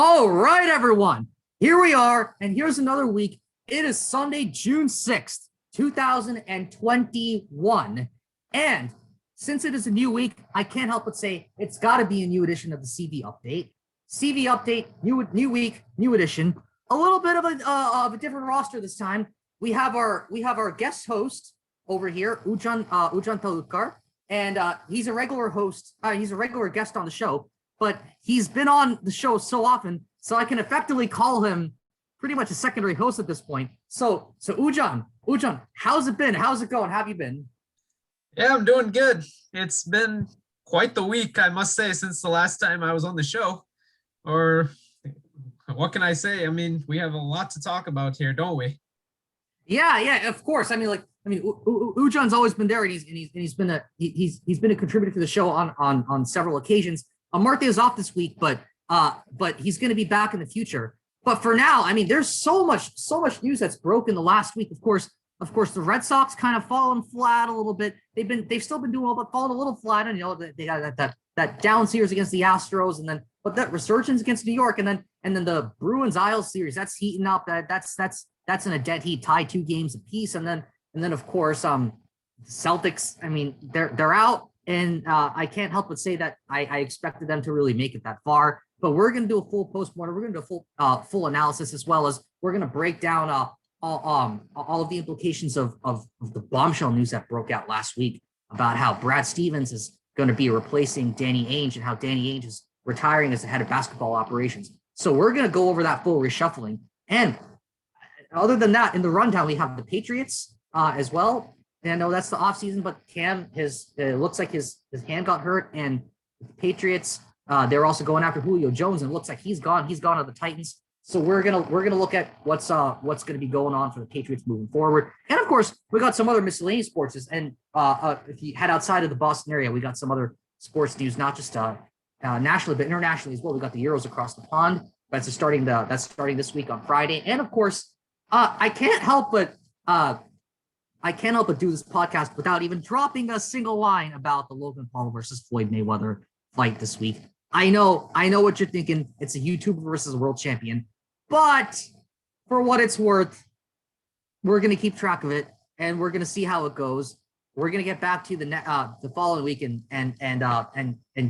All right, everyone. Here we are, and here's another week. It is Sunday, June 6th, 2021. And since it is a new week, I can't help but say it's got to be a new edition of the CV Update. CV Update, new week, new edition. A little bit of a different roster this time. We have our guest host over here, Ujan Talukar, and he's a regular host. He's a regular guest on the show. But he's been on the show so often, so I can effectively call him pretty much a secondary host at this point. So Ujan, how's it been? How's it going? How have you been? Yeah, I'm doing good. It's been quite the week, I must say, since the last time I was on the show. Or what can I say? I mean, we have a lot to talk about here, don't we? Yeah, of course. Ujan's always been there, and he's been a contributor to the show on several occasions. Marte is off this week, but he's going to be back in the future. But for now, I mean, there's so much news that's broken the last week. Of course, the Red Sox kind of fallen flat a little bit. They've still been doing well, but fallen a little flat. And they got that down series against the Astros, and then but that resurgence against New York, and then the Bruins Isles series that's heating up. That's in a dead heat, tied 2 games apiece, and then of course the Celtics. I mean, they're out. And I can't help but say that I expected them to really make it that far. But we're going to do a full postmortem. We're going to do a full analysis, as well as we're going to break down all of the implications of the bombshell news that broke out last week about how Brad Stevens is going to be replacing Danny Ainge, and how Danny Ainge is retiring as the head of basketball operations. So we're going to go over that full reshuffling. And other than that, in the rundown, we have the Patriots as well. And I know that's the offseason, but Cam, it looks like his hand got hurt, and the Patriots, they're also going after Julio Jones, and it looks like he's gone to the Titans. So we're gonna look at what's gonna be going on for the Patriots moving forward. And of course, we got some other miscellaneous sports, and if you head outside of the Boston area, we got some other sports news, not just nationally, but internationally as well. We got the Euros across the pond. That's starting this week on Friday. And of course, I can't help but do this podcast without even dropping a single line about the Logan Paul versus Floyd Mayweather fight this week. I know what you're thinking. It's a YouTuber versus a world champion. But for what it's worth, we're going to keep track of it, and we're going to see how it goes. We're going to get back to the following week and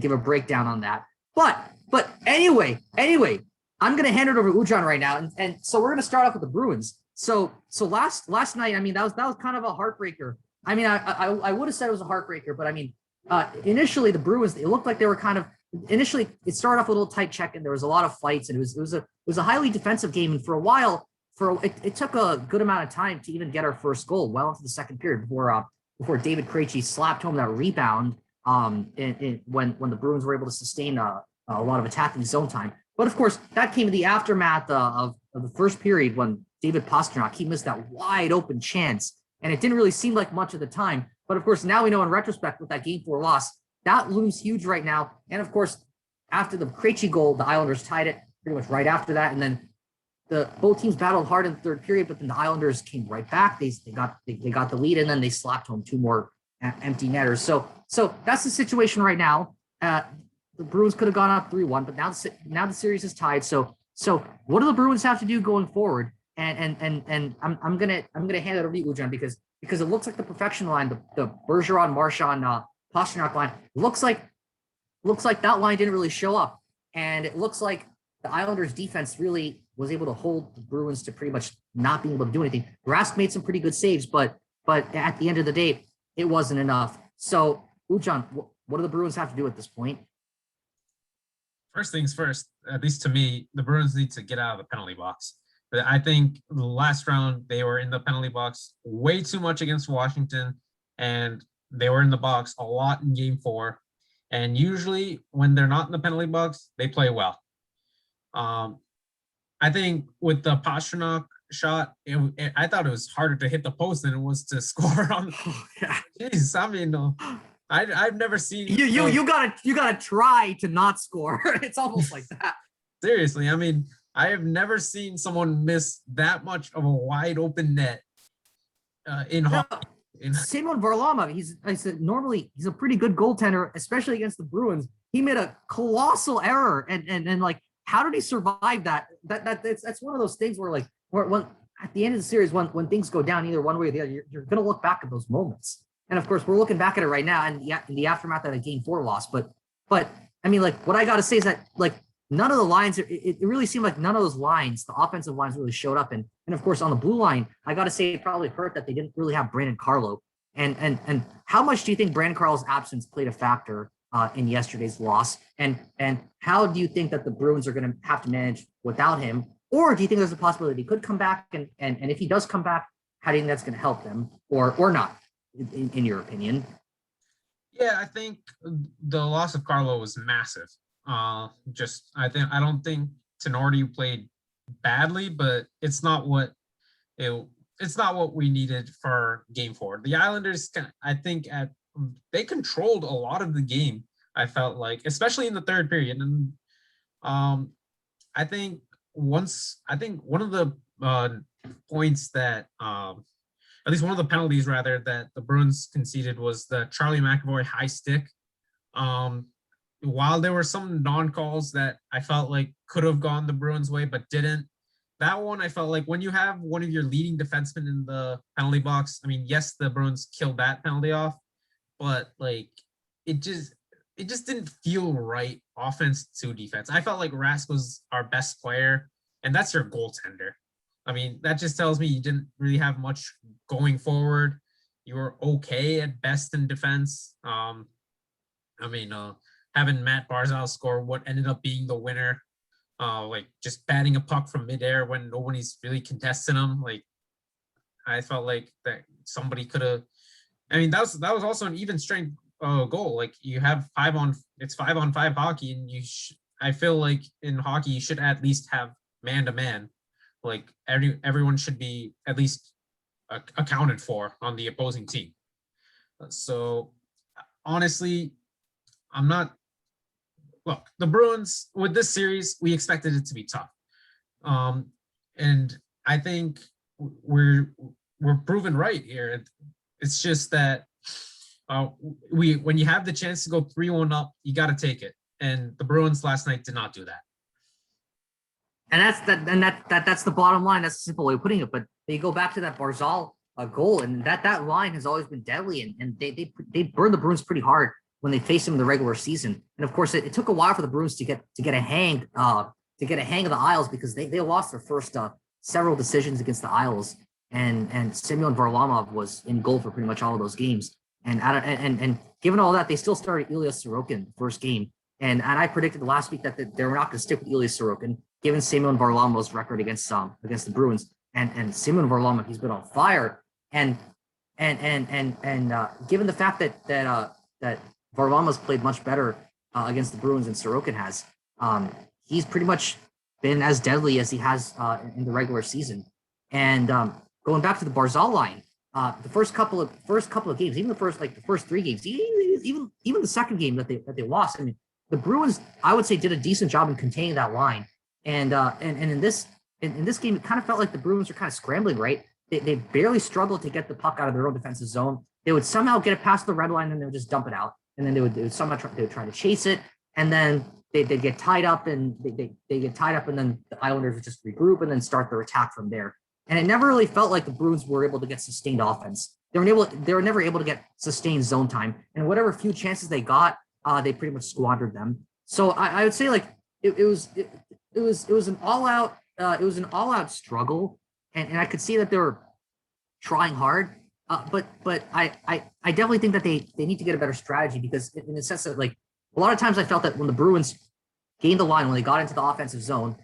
give a breakdown on that. But anyway, I'm going to hand it over to Ujan right now. And so we're going to start off with the Bruins. So last night, I mean, that was kind of a heartbreaker. I mean, I would have said it was a heartbreaker, but I mean, initially the Bruins, it looked like they were initially it started off with a little tight check, and there was a lot of fights, and it was a highly defensive game. And for a while, it took a good amount of time to even get our first goal, well into the second period, before David Krejci slapped home that rebound when the Bruins were able to sustain a lot of attacking zone time. But of course, that came in the aftermath of the first period, when David Pastrnak, he missed that wide open chance, and it didn't really seem like much at the time. But of course, now we know in retrospect, with that Game 4 loss, that looms huge right now. And of course, after the Krejci goal, the Islanders tied it pretty much right after that. And then both teams battled hard in the third period, but then the Islanders came right back. They got the lead, and then they slapped home 2 more empty netters. So that's the situation right now. The Bruins could have gone up 3-1, but now the series is tied. So what do the Bruins have to do going forward? And I'm gonna hand it over to Ujan, because it looks like the perfection line, the Bergeron, Marchand, Pastrnak line, looks like that line didn't really show up, and it looks like the Islanders defense really was able to hold the Bruins to pretty much not being able to do anything. Rask made some pretty good saves, but at the end of the day, it wasn't enough. So Ujan, what do the Bruins have to do at this point? First things first, at least to me, the Bruins need to get out of the penalty box. I think the last round, they were in the penalty box way too much against Washington, and they were in the box a lot in Game 4. And usually when they're not in the penalty box, they play well. I think with the Pastrnak shot, I thought it was harder to hit the post than it was to score on. Jeez, I mean, I've never seen you gotta try to not score. It's almost like that. Seriously, I mean, I have never seen someone miss that much of a wide open net in hockey. Same on Varlamov. Normally he's a pretty good goaltender, especially against the Bruins. He made a colossal error, and like how did he survive that? That's one of those things where like when at the end of the series, when things go down either one way or the other, you're going to look back at those moments. And of course, we're looking back at it right now and in the aftermath of the Game 4 loss. But I mean, like what I got to say is that like none of the lines, it really seemed like none of those lines, the offensive lines really showed up. And of course, on the blue line, I got to say it probably hurt that they didn't really have Brandon Carlo. And how much do you think Brandon Carlo's absence played a factor in yesterday's loss? And how do you think that the Bruins are going to have to manage without him? Or do you think there's a possibility he could come back? And if he does come back, how do you think that's going to help them or not, in your opinion? Yeah, I think the loss of Carlo was massive. I don't think Tenorti played badly, but it's not what we needed for Game 4. The Islanders, I think, they controlled a lot of the game. I felt like, especially in the third period, and I think one of the points that at least one of the penalties rather that the Bruins conceded was the Charlie McAvoy high stick. While there were some non-calls that I felt like could have gone the Bruins' way but didn't, that one I felt like when you have one of your leading defensemen in the penalty box, I mean, yes, the Bruins killed that penalty off, but like it just didn't feel right offense to defense. I felt like Rask was our best player, and that's your goaltender. I mean, that just tells me you didn't really have much going forward. You were okay at best in defense. Having Matt Barzal score what ended up being the winner, like just batting a puck from midair when nobody's really contesting him. Like, I felt like that somebody could have. I mean, that was also an even strength goal. Like you have 5-on-5 hockey, and I feel like in hockey you should at least have man to man. Like everyone should be at least accounted for on the opposing team. So honestly, look, the Bruins with this series, we expected it to be tough. And I think we're proven right here. It's just that when you have the chance to go 3-1 up, you got to take it. And the Bruins last night did not do that. And that's the bottom line. That's the simple way of putting it. But they go back to that Barzal goal, and that line has always been deadly. And they burned the Bruins pretty hard when they faced them in the regular season. And of course, it took a while for the Bruins to get a hang of the Isles, because they lost their first several decisions against the Isles. And Semyon Varlamov was in goal for pretty much all of those games. And given all that, they still started Ilya Sorokin the first game. And I predicted last week that they were not going to stick with Ilya Sorokin, given Semyon Varlamov's record against the Bruins. And Semyon Varlamov, he's been on fire. And given the fact that Varlamov's played much better against the Bruins than Sorokin has, he's pretty much been as deadly as he has in the regular season. And going back to the Barzal line, the first couple of games, even the first 3 games, even the second game that they lost. I mean, the Bruins, I would say, did a decent job in containing that line. And in this game, it kind of felt like the Bruins were kind of scrambling, right? They barely struggled to get the puck out of their own defensive zone. They would somehow get it past the red line, and they would just dump it out. And then they would somehow try to chase it, and then they'd get tied up, and they get tied up, and then the Islanders would just regroup and then start their attack from there. And it never really felt like the Bruins were able to get sustained offense. They were never able to get sustained zone time, and whatever few chances they got, they pretty much squandered them. So I would say like it was an all out struggle, and I could see that they were trying hard. But I definitely think that they need to get a better strategy, because in the sense that, like, a lot of times I felt that when the Bruins gained the line, when they got into the offensive zone,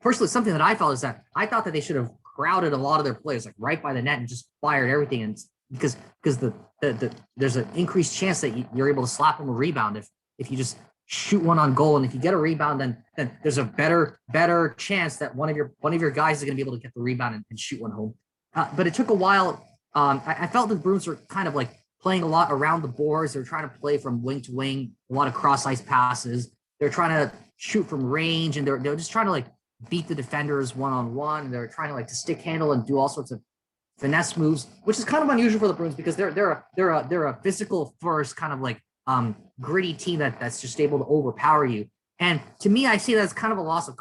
personally, something that I felt is that I thought that they should have crowded a lot of their players like right by the net and just fired everything. And because there's an increased chance that you're able to slap them a rebound if you just shoot one on goal. And if you get a rebound, then there's a better chance that one of your guys is going to be able to get the rebound and shoot one home. But it took a while. I felt the Bruins were kind of like playing a lot around the boards. They're trying to play from wing to wing, a lot of cross ice passes. They're trying to shoot from range, and they're just trying to like beat the defenders one-on-one. They're trying to like to stick handle and do all sorts of finesse moves, which is kind of unusual for the Bruins, because they're a physical first kind of like gritty team that's just able to overpower you. And to me, I see that as kind of a loss of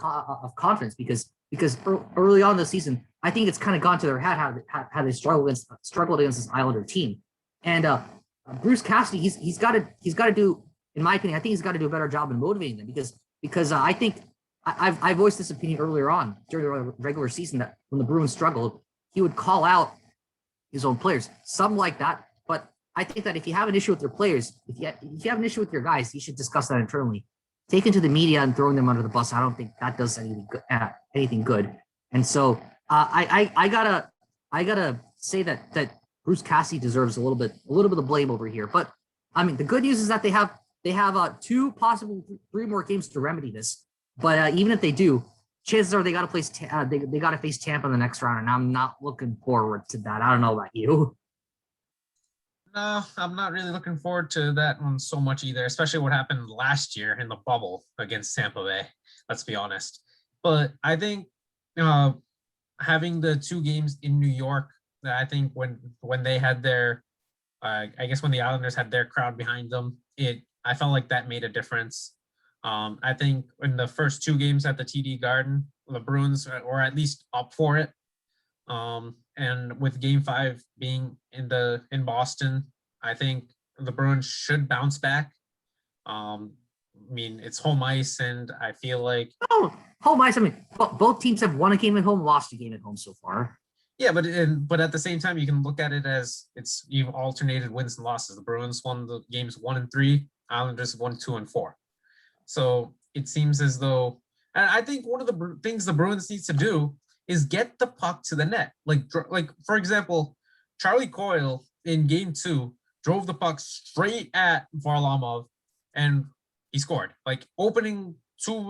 confidence because early on in the season, I think it's kind of gone to their head how they struggled against this Islander team. And Bruce Cassidy, he's got to do, in my opinion, I think he's got to do a better job in motivating them because I think I voiced this opinion earlier on during the regular season that when the Bruins struggled, he would call out his own players, something like that. But I think that if you have an issue with your players, if you have an issue with your guys, you should discuss that internally. Taking to the media and throwing them under the bus, I don't think that does anything good. And so I gotta say that Bruce Cassidy deserves a little bit of blame over here. But I mean, the good news is that they have 2, possibly 3 more games to remedy this. But even if they do, chances are they got to they got to face Tampa in the next round, and I'm not looking forward to that. I don't know about you. No, I'm not really looking forward to that one so much either, especially what happened last year in the bubble against Tampa Bay. Let's be honest. But I think having the 2 games in New York, I think when they had their, I guess when the Islanders had their crowd behind them, I felt like that made a difference. I think in the first 2 games at the TD Garden, the Bruins were at least up for it. And with Game 5 being in Boston, I think the Bruins should bounce back. I mean, it's home ice, and I feel like home ice. I mean, both teams have won a game at home, lost a game at home so far. Yeah, but at the same time, you can look at it as you've alternated wins and losses. The Bruins won the games 1 and 3, Islanders won 2 and 4. So it seems as though, and I think one of the things the Bruins needs to do is get the puck to the net. Like for example, Charlie Coyle in Game 2 drove the puck straight at Varlamov, and he scored. Like opening 2.5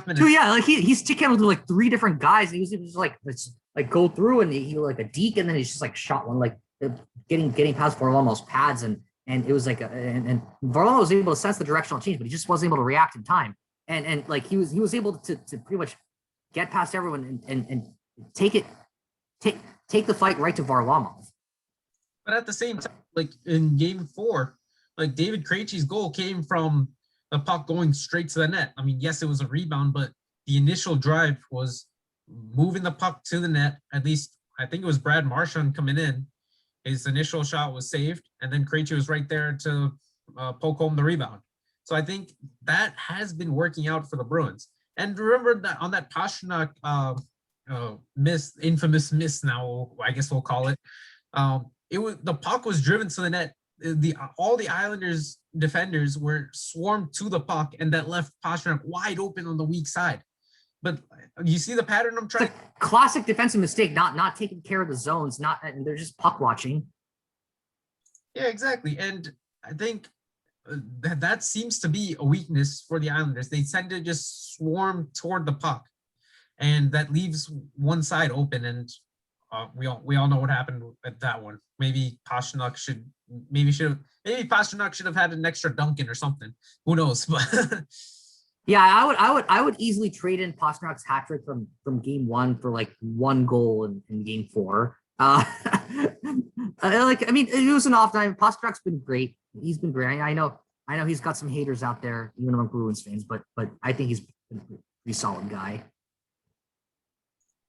minutes. So yeah, like he's stick handled to like 3 different guys, and he was just like go through, and he like a deke, and then he's just like shot one, like getting past Varlamov's pads, and it was like and Varlamov was able to sense the directional change, but he just wasn't able to react in time. And like he was able to pretty much get past everyone and take the fight right to Varlamov. But at the same time, like in Game 4, like David Krejci's goal came from the puck going straight to the net. I mean, yes, it was a rebound, but the initial drive was moving the puck to the net. At least I think it was Brad Marchand coming in. His initial shot was saved, and then Krejci was right there to poke home the rebound. So I think that has been working out for the Bruins. And remember that on that Pastrnak infamous miss, now I guess we'll call it. The puck was driven to the net. All the Islanders defenders were swarmed to the puck, and that left Pastrnak wide open on the weak side. But you see the pattern I'm trying. Classic defensive mistake, not taking care of the zones, and they're just puck watching. Yeah, exactly. And I think that seems to be a weakness for the Islanders. They tend to just swarm toward the puck, and that leaves one side open. And we all know what happened at that one. Maybe Pastrnak should have had an extra Duncan or something. Who knows? But yeah, I would easily trade in Pasternak's hat trick from Game 1 for like 1 goal in Game 4. It was an off night. Pasternak's been great. He's been great. I know he's got some haters out there, even among Bruins fans, but I think he's a pretty solid guy.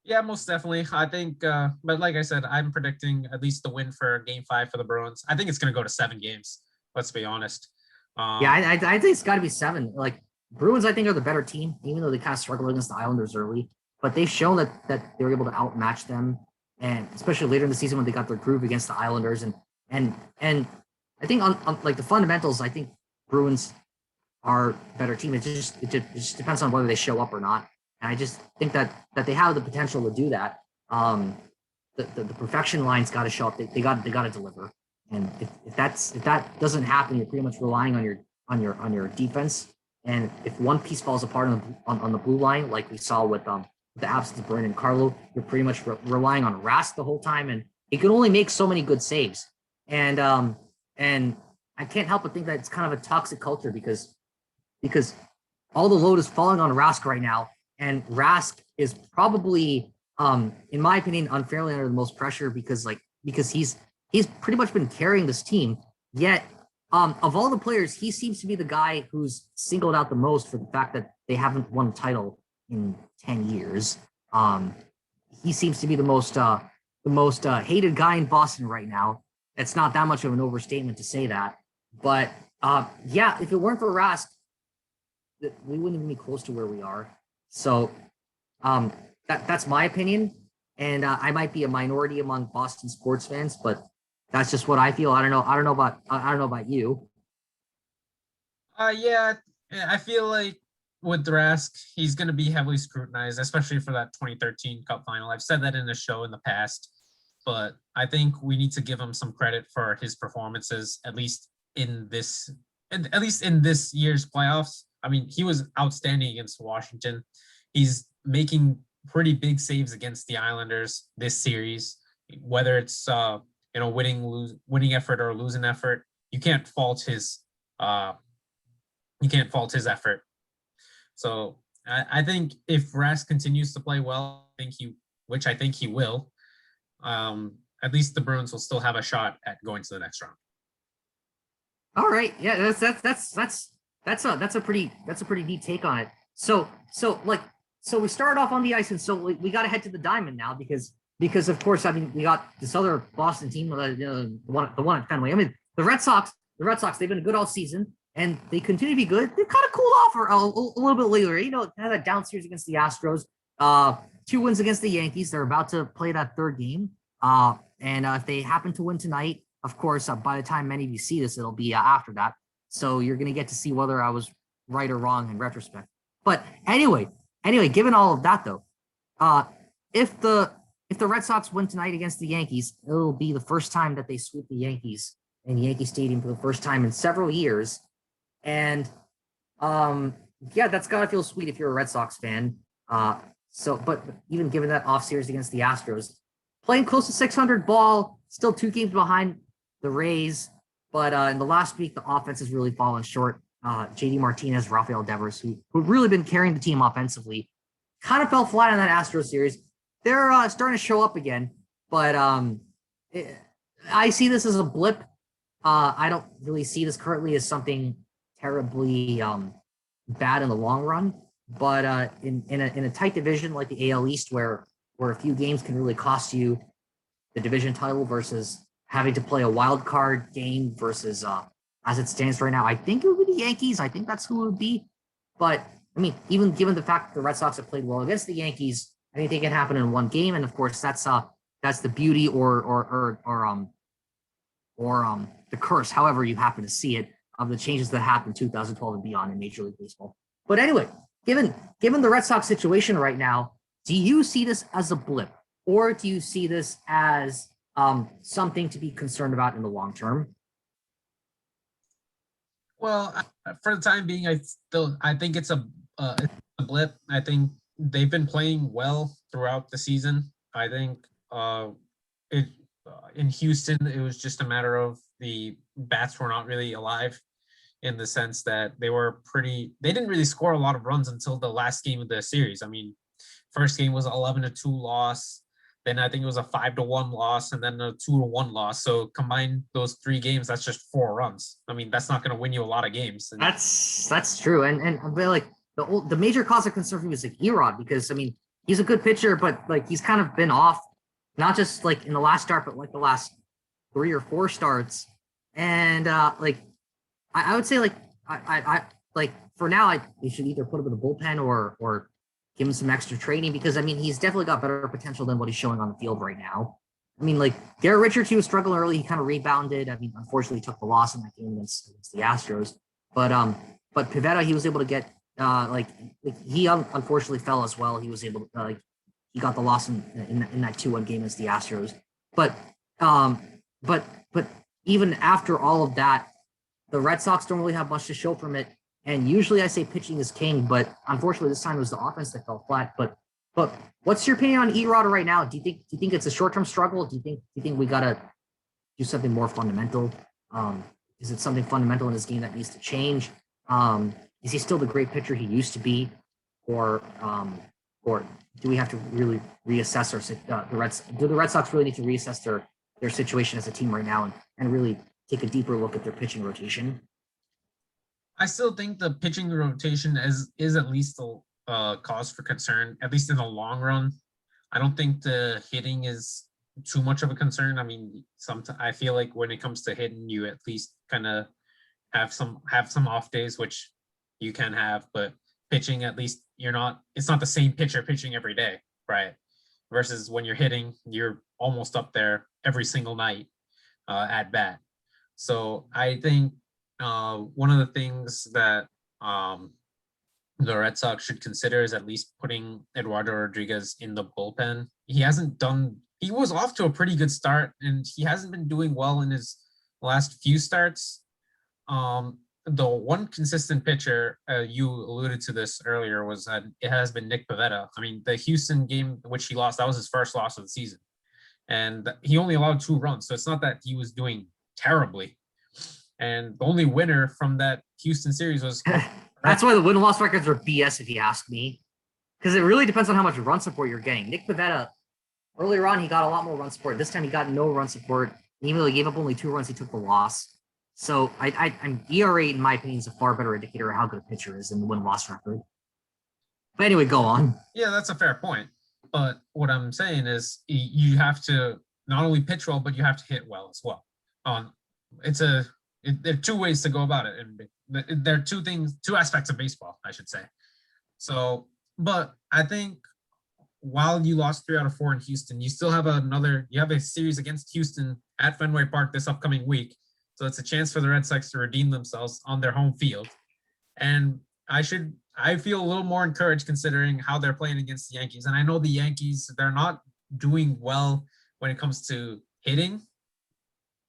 Yeah, most definitely. I think, but like I said, I'm predicting at least the win for Game 5 for the Bruins. I think it's going to go to 7 games. Let's be honest. I think it's got to be 7. Like Bruins, I think are the better team, even though they kind of struggled against the Islanders early. But they've shown that they were able to outmatch them, and especially later in the season when they got their groove against the Islanders. And I think on like the fundamentals, I think Bruins are a better team. It just depends on whether they show up or not. And I just think that they have the potential to do that. The perfection line's got to show up. They got to deliver. And if that doesn't happen, you're pretty much relying on your defense. And if one piece falls apart on the blue line, like we saw with the absence of Brandon Carlo, you're pretty much relying on Rask the whole time, and he can only make so many good saves. And I can't help but think that it's kind of a toxic culture because all the load is falling on Rask right now. And Rask is probably, in my opinion, unfairly under the most pressure because he's pretty much been carrying this team. Yet Of all the players, he seems to be the guy who's singled out the most for the fact that they haven't won a title in 10 years. He seems to be the most hated guy in Boston right now. It's not that much of an overstatement to say that. But yeah, if it weren't for Rask, we wouldn't even be close to where we are. So that's my opinion. And I might be a minority among Boston sports fans, but that's just what I feel. I don't know about you. Yeah, I feel like with Rask, he's going to be heavily scrutinized, especially for that 2013 Cup final. I've said that in the show in the past, but I think we need to give him some credit for his performances, at least in this year's playoffs. I mean, he was outstanding against Washington. He's making pretty big saves against the Islanders this series, whether it's winning effort or losing effort. You can't fault his effort. So I think if Rask continues to play well, which I think he will, at least the Bruins will still have a shot at going to the next round. All right, yeah, that's a pretty neat take on it. So we started off on the ice, and so we got to head to the diamond now because of course, I mean, we got this other Boston team, the one at Fenway. I mean, the Red Sox, they've been good all season, and they continue to be good. They kind of cooled off a little bit later. Had that down series against the Astros, 2 wins against the Yankees. They're about to play that third game, and if they happen to win tonight, of course, by the time many of you see this, it'll be after that. So you're going to get to see whether I was right or wrong in retrospect. But anyway, given all of that though, if the Red Sox win tonight against the Yankees, it'll be the first time that they sweep the Yankees in Yankee Stadium for the first time in several years. And yeah, that's gotta feel sweet if you're a Red Sox fan. But even given that off series against the Astros, playing close to 600 ball, still 2 games behind the Rays. But in the last week, the offense has really fallen short. JD Martinez, Rafael Devers, who've really been carrying the team offensively, kind of fell flat in that Astros series. They're starting to show up again, but I see this as a blip. I don't really see this currently as something terribly bad in the long run. But in a tight division like the AL East, where a few games can really cost you the division title versus having to play a wild card game versus as it stands right now, I think it would be the Yankees. I think that's who it would be. But I mean, even given the fact that the Red Sox have played well against the Yankees, anything can happen in one game. And of course, that's the beauty or the curse, however you happen to see it, of the changes that happened in 2012 and beyond in Major League Baseball. But anyway, given the Red Sox situation right now, do you see this as a blip, or do you see this as something to be concerned about in the long term? Well, for the time being, I think it's a blip. I think they've been playing well throughout the season. I think in Houston, it was just a matter of the bats were not really alive, in the sense that they didn't really score a lot of runs until the last game of the series. I mean, first game was 11-2 loss. Then I think it was a 5-1 loss, and then a 2-1 loss. So combine those 3 games, that's just 4 runs. I mean, that's not going to win you a lot of games. And that's true. And I feel like the major cause of concern for me was like Erod, because I mean, he's a good pitcher, but like he's kind of been off, not just like in the last start, but like the last 3 or 4 starts. And like I would say like I like for now they should either put him in the bullpen or give him some extra training, because I mean he's definitely got better potential than what he's showing on the field right now. I mean, like Garrett Richards, he was struggling early. He kind of rebounded. I mean, unfortunately, he took the loss in that game against the Astros. But Pivetta, he was able to get he unfortunately fell as well. He was able to he got the loss in that 2-1 game against the Astros. But even after all of that, the Red Sox don't really have much to show from it. And usually I say pitching is king, but unfortunately this time it was the offense that fell flat. But what's your opinion on Erod right now? Do you think it's a short-term struggle? Do you think we gotta do something more fundamental? Is it something fundamental in his game that needs to change? Is he still the great pitcher he used to be, or do we have to really reassess the Red Sox really need to reassess their situation as a team right now and really take a deeper look at their pitching rotation. I still think the pitching rotation is at least a cause for concern, at least in the long run. I don't think the hitting is too much of a concern. I mean, I feel like when it comes to hitting, you at least kind of have some off days, which you can have, but pitching, at least it's not the same pitcher pitching every day, right? Versus when you're hitting, you're almost up there every single night at bat. So I think one of the things that the Red Sox should consider is at least putting Eduardo Rodriguez in the bullpen. He was off to a pretty good start, and he hasn't been doing well in his last few starts. The one consistent pitcher, you alluded to this earlier, was that it has been Nick Pivetta. I mean, the Houston game, which he lost, that was his first loss of the season. And he only allowed 2 runs. So it's not that he was doing terribly. And the only winner from that Houston series was... That's why the win-loss records are BS, if you ask me. Because it really depends on how much run support you're getting. Nick Pivetta, earlier on, he got a lot more run support. This time, he got no run support. Even though he gave up only 2 runs, he took the loss. So I'm ERA, in my opinion, is a far better indicator of how good a pitcher is than the win-loss record. But anyway, go on. Yeah, that's a fair point. But what I'm saying is you have to not only pitch well, but you have to hit well as well. There are 2 ways to go about it. And there are 2 aspects of baseball, I should say. So, but I think while you lost 3 out of 4 in Houston, you still have a series against Houston at Fenway Park this upcoming week. So it's a chance for the Red Sox to redeem themselves on their home field. And I feel a little more encouraged considering how they're playing against the Yankees. And I know the Yankees, they're not doing well when it comes to hitting,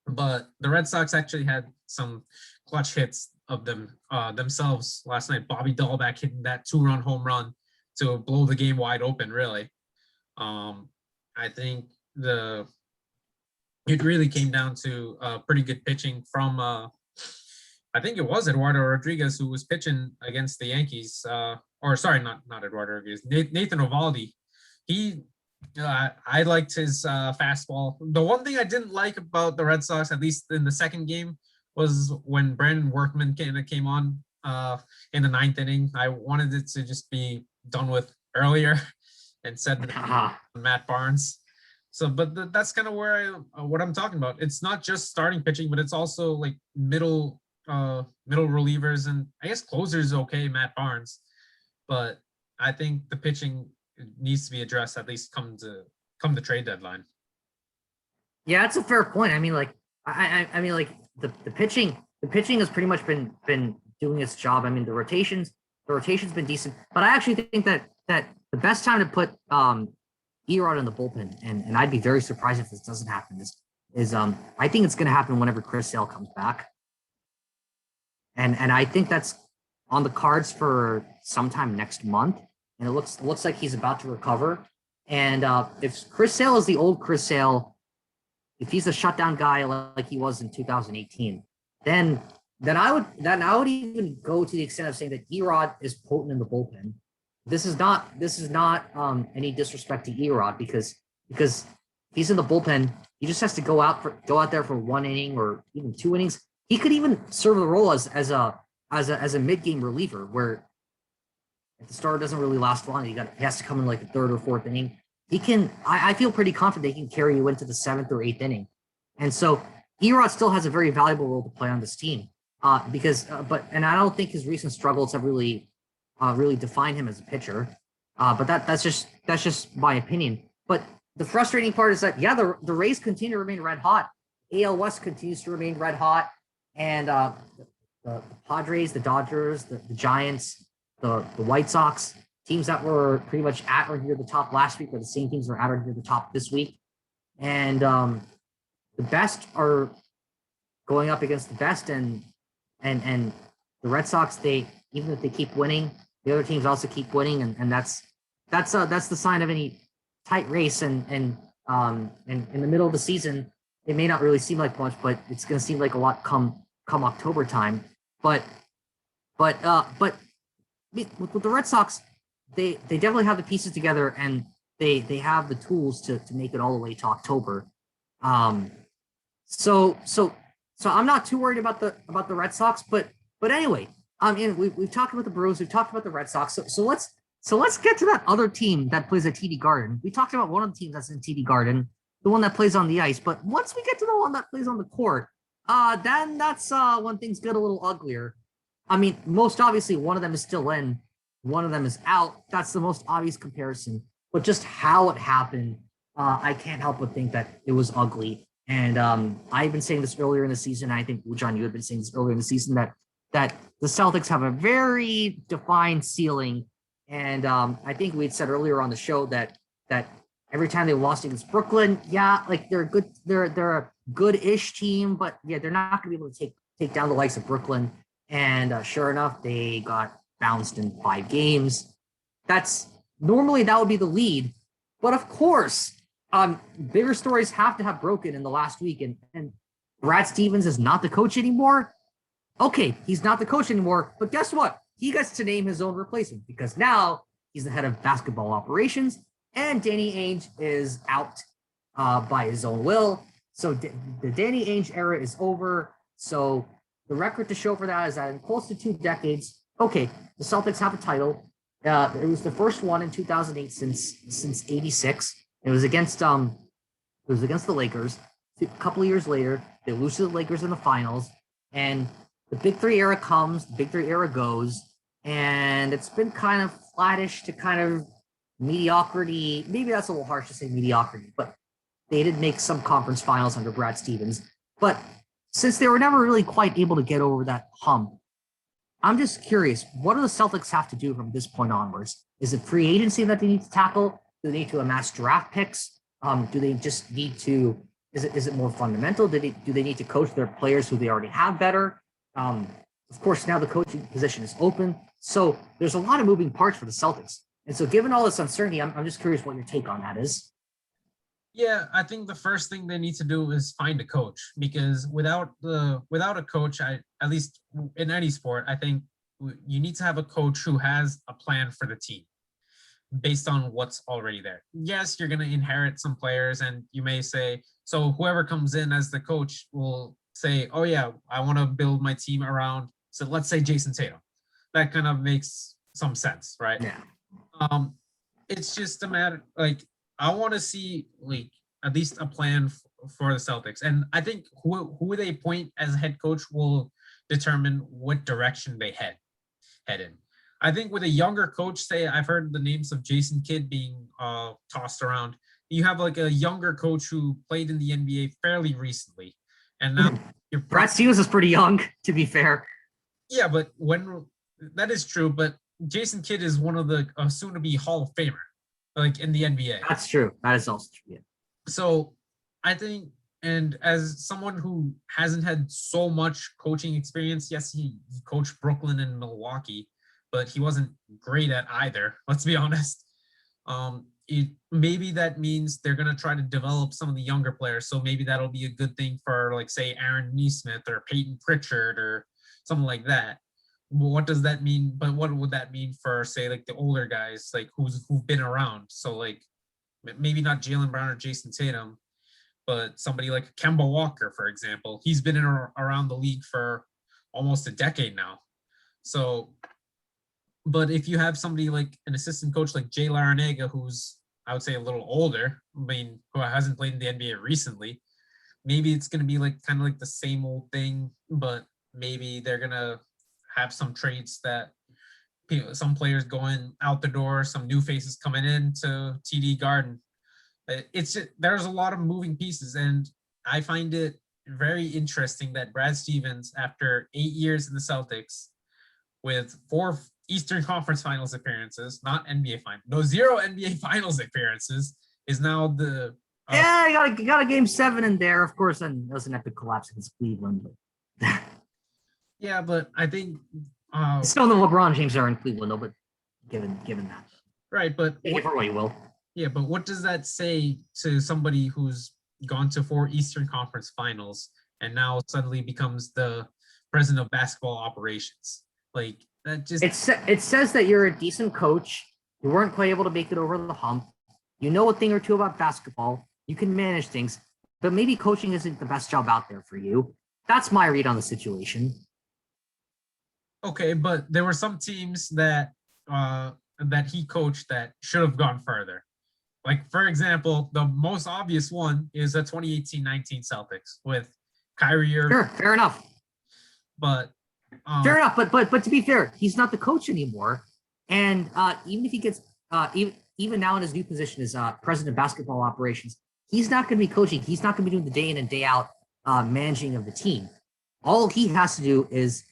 but the Red Sox actually had some clutch hits of themselves last night. Bobby Dahlbeck hitting that 2-run home run to blow the game wide open, really. I think it really came down to pretty good pitching from, I think it was Eduardo Rodriguez who was pitching against the Yankees. Not Eduardo Rodriguez, Nathan Eovaldi. I liked his fastball. The one thing I didn't like about the Red Sox, at least in the second game, was when Brandon Workman came on in the 9th inning. I wanted it to just be done with earlier instead of Matt Barnes. So, but that's kind of what I'm talking about. It's not just starting pitching, but it's also like middle relievers, and I guess closers okay, Matt Barnes. But I think the pitching needs to be addressed at least come the trade deadline. Yeah, that's a fair point. I mean, like, I mean, like the pitching has pretty much been doing its job. I mean, the rotation's been decent, but I actually think that the best time to put Erod in the bullpen, and I'd be very surprised if this doesn't happen, is I think it's going to happen whenever Chris Sale comes back, and I think that's on the cards for sometime next month, and it looks like he's about to recover. And if Chris Sale is the old Chris Sale, if he's a shutdown guy like he was in 2018, then I would even go to the extent of saying that Erod is potent in the bullpen. This is not any disrespect to Erod because he's in the bullpen. He just has to go out there for 1 inning or even 2 innings. He could even serve the role as a mid-game reliever, where if the starter doesn't really last long, he has to come in like the 3rd or 4th inning. He can. I feel pretty confident he can carry you into the 7th or 8th inning, and so Erod still has a very valuable role to play on this team. And I don't think his recent struggles have really defined him as a pitcher. But that's just my opinion. But the frustrating part is that the Rays continue to remain red hot. AL West continues to remain red hot, and the Padres, the Dodgers, the Giants, the White Sox, teams that were pretty much at or near the top last week are the same teams that are at or near the top this week. And the best are going up against the best, and the Red Sox, even if they keep winning, the other teams also keep winning, and that's the sign of any tight race. And in the middle of the season, it may not really seem like much, but it's going to seem like a lot come October time. But with the Red Sox, they definitely have the pieces together, and they have the tools to make it all the way to October. So So I'm not too worried about the Red Sox. But anyway, we've talked about the Bruins, we've talked about the Red Sox. So let's get to that other team that plays at TD Garden. We talked about one of the teams that's in TD Garden, the one that plays on the ice. But once we get to the one that plays on the court, then that's when things get a little uglier. I mean, most obviously, one of them is still in, one of them is out. That's the most obvious comparison. But just how it happened, I can't help but think that it was ugly. And I've been saying this earlier in the season. I think, John, you had been saying this earlier in the season that the Celtics have a very defined ceiling. And I think we had said earlier on the show that every time they lost against Brooklyn, yeah, like they're good, they're a good-ish team, but yeah, they're not going to be able to take down the likes of Brooklyn. And sure enough, they got bounced in 5 games. That's normally that would be the lead, but of course, bigger stories have to have broken in the last week, and Brad Stevens is not the coach anymore. Okay, he's not the coach anymore, but guess what? He gets to name his own replacement because now he's the head of basketball operations, and Danny Ainge is out by his own will. So the Danny Ainge era is over. So the record to show for that is that in close to 2 decades, okay, the Celtics have a title. It was the first one in 2008 since '86. It was against the Lakers. A couple of years later, they lose to the Lakers in the finals, and the Big Three era comes, the Big Three era goes, and it's been kind of flattish to kind of mediocrity. Maybe that's a little harsh to say mediocrity, but they did make some conference finals under Brad Stevens. But since they were never really quite able to get over that hump, I'm just curious, what do the Celtics have to do from this point onwards? Is it free agency that they need to tackle? Do they need to amass draft picks? Do they just need to, is it more fundamental? Do they need to coach their players who they already have better? Of course, now the coaching position is open. So there's a lot of moving parts for the Celtics. And so given all this uncertainty, I'm just curious what your take on that is. Yeah, I think the first thing they need to do is find a coach, because without a coach, at least in any sport, I think you need to have a coach who has a plan for the team based on what's already there. Yes, you're going to inherit some players, and you may say, so whoever comes in as the coach will say, oh yeah, I want to build my team around, so let's say Jason Tatum. That kind of makes some sense, right? Yeah. It's just a matter, like, I want to see like at least a plan for the Celtics, and I think who they appoint as head coach will determine what direction they head in. I think with a younger coach, say I've heard the names of Jason Kidd being tossed around. You have like a younger coach who played in the NBA fairly recently, and now Brad Stevens is pretty young, to be fair. Yeah, but when that is true, but Jason Kidd is one of the soon-to-be Hall of Famer, like in the NBA. That's true. That is also true. Yeah. So I think, and as someone who hasn't had so much coaching experience, yes, he coached Brooklyn and Milwaukee, but he wasn't great at either. Let's be honest. Maybe that means they're going to try to develop some of the younger players. So maybe that'll be a good thing for, like, say, Aaron Nesmith or Peyton Pritchard or something like that. What does that mean? But what would that mean for, say, like the older guys, like who've been around? So like maybe not Jaylen Brown or Jason Tatum, but somebody like Kemba Walker, for example. He's been around the league for almost a decade now. So, but if you have somebody like an assistant coach like Jay Larranaga, who's, I would say, a little older, I mean, who hasn't played in the NBA recently, maybe it's going to be like kind of like the same old thing, but maybe they're going to have some traits that some players going out the door, some new faces coming in to TD Garden. It's just, there's a lot of moving pieces, and I find it very interesting that Brad Stevens, after 8 years in the Celtics, with 4 Eastern Conference Finals appearances, not NBA Finals, no, 0 NBA Finals appearances, is now the yeah, you got a game 7 in there, of course, and it was an epic collapse against Cleveland. But yeah, but I think still the LeBron James are in Cleveland, though. But given that, right? But what you will. Yeah, but what does that say to somebody who's gone to 4 Eastern Conference Finals and now suddenly becomes the president of basketball operations? Like, that just it says that you're a decent coach. You weren't quite able to make it over the hump. You know a thing or two about basketball. You can manage things, but maybe coaching isn't the best job out there for you. That's my read on the situation. Okay, but there were some teams that that he coached that should have gone further. Like, for example, the most obvious one is the 2018-19 Celtics with Kyrie Irving. Sure, fair enough. But fair enough. But to be fair, he's not the coach anymore. And even if he gets even now in his new position as president of basketball operations, he's not going to be coaching. He's not going to be doing the day in and day out managing of the team. All he has to do is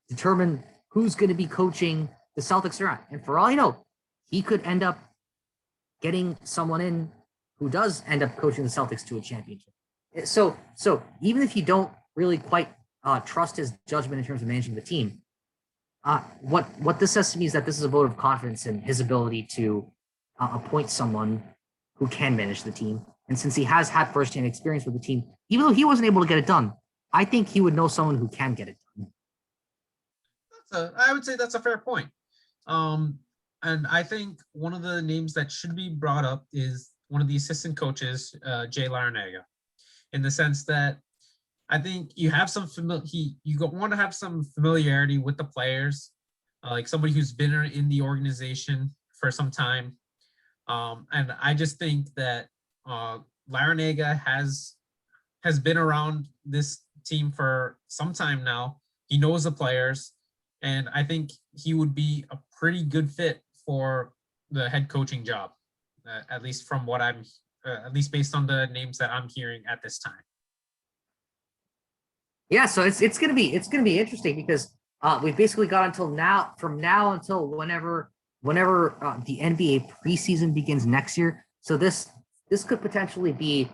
determine who's going to be coaching the Celtics around. And for all you know, he could end up getting someone in who does end up coaching the Celtics to a championship. So even if you don't really quite trust his judgment in terms of managing the team, what this says to me is that this is a vote of confidence in his ability to appoint someone who can manage the team. And since he has had firsthand experience with the team, even though he wasn't able to get it done, I think he would know someone who can get it done. I would say that's a fair point. And I think one of the names that should be brought up is one of the assistant coaches, Jay Larranaga, in the sense that I think you have some want to have some familiarity with the players, like somebody who's been in the organization for some time. And I just think that Larranaga has been around this team for some time now. He knows the players, and I think he would be a pretty good fit for the head coaching job, at least from what at least based on the names that I'm hearing at this time. Yeah, so it's gonna be interesting because we've basically got until now, from now until whenever the NBA preseason begins next year. So this could potentially be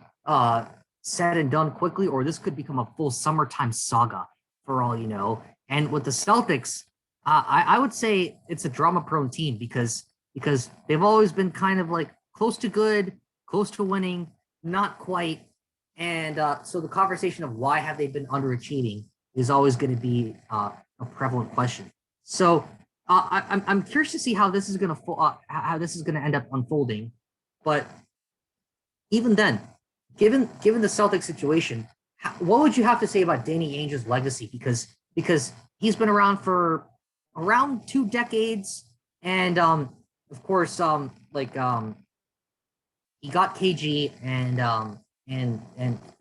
said and done quickly, or this could become a full summertime saga for all you know. And with the Celtics, I would say it's a drama-prone team because they've always been kind of like close to good, close to winning, not quite. And so the conversation of why have they been underachieving is always going to be a prevalent question. So I'm curious to see how this is going to end up unfolding. But even then, given the Celtics situation, what would you have to say about Danny Ainge's legacy? Because he's been around for around 2 decades, and of course, he got KG, and I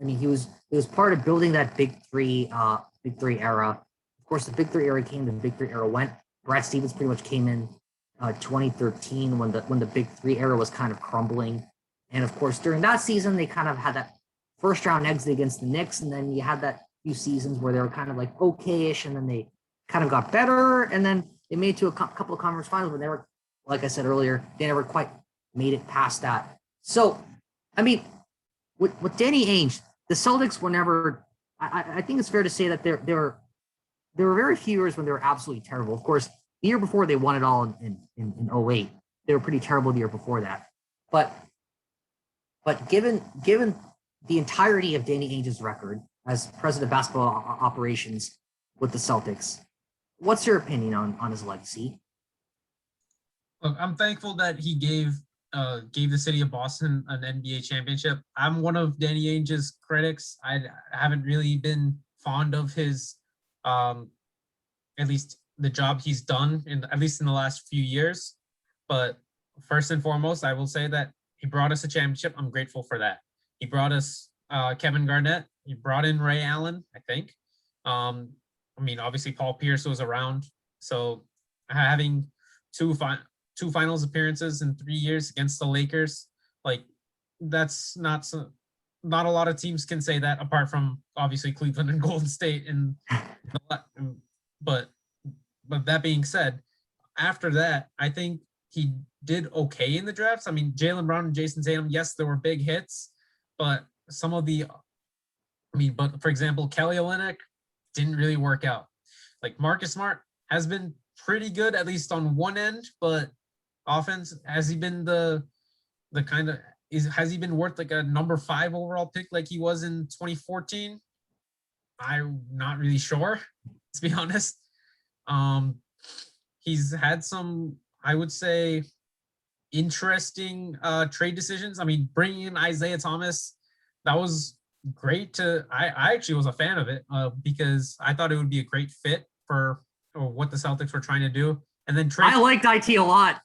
mean he was part of building that big three era. Of course, the big three era came, the big three era went. Brad Stevens pretty much came in 2013 when the big three era was kind of crumbling, and of course during that season they kind of had that first round exit against the Knicks, and then you had that few seasons where they were kind of like okay-ish, and then they kind of got better, and then they made it to a couple of conference finals, but they were, like I said earlier, they never quite made it past that. So, I mean, with Danny Ainge, the Celtics were never. I think it's fair to say that there were very few years when they were absolutely terrible. Of course, the year before they won it all in 08. They were pretty terrible the year before that. But given the entirety of Danny Ainge's record as president of basketball operations with the Celtics, what's your opinion on his legacy? Look, I'm thankful that he gave the city of Boston an NBA championship. I'm one of Danny Ainge's critics. I haven't really been fond of his, at least the job he's done at least in the last few years. But first and foremost, I will say that he brought us a championship. I'm grateful for that. He brought us Kevin Garnett. He brought in Ray Allen, I think. I mean, obviously Paul Pierce was around. So having two finals appearances in 3 years against the Lakers, like that's not a lot of teams can say that, apart from obviously Cleveland and Golden State. But that being said, after that, I think he did okay in the drafts. I mean, Jaylen Brown and Jason Tatum, yes, there were big hits, but but for example, Kelly Olynyk didn't really work out. Like Marcus Smart has been pretty good, at least on one end, but offense, has he been has he been worth like a number 5 overall pick like he was in 2014? I'm not really sure, to be honest. He's had some, I would say, interesting trade decisions. I mean, bringing in Isaiah Thomas, that was great to. I actually was a fan of it because I thought it would be a great fit for what the Celtics were trying to do. And then I liked IT a lot.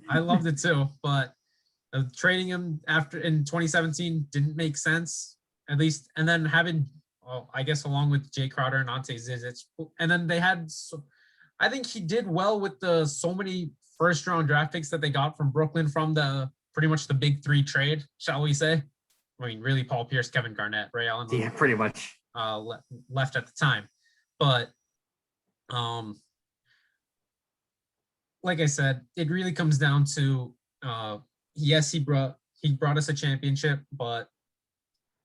I loved it too, but trading him after in 2017 didn't make sense, at least. And then having, well, I guess along with Jay Crowder and Ante Zizic, and then they had. I think he did well with the so many first round draft picks that they got from Brooklyn from the pretty much the big three trade, shall we say? I mean, really, Paul Pierce, Kevin Garnett, Ray Allen. Yeah, pretty much. Left at the time, but like I said, it really comes down to yes, he brought us a championship, but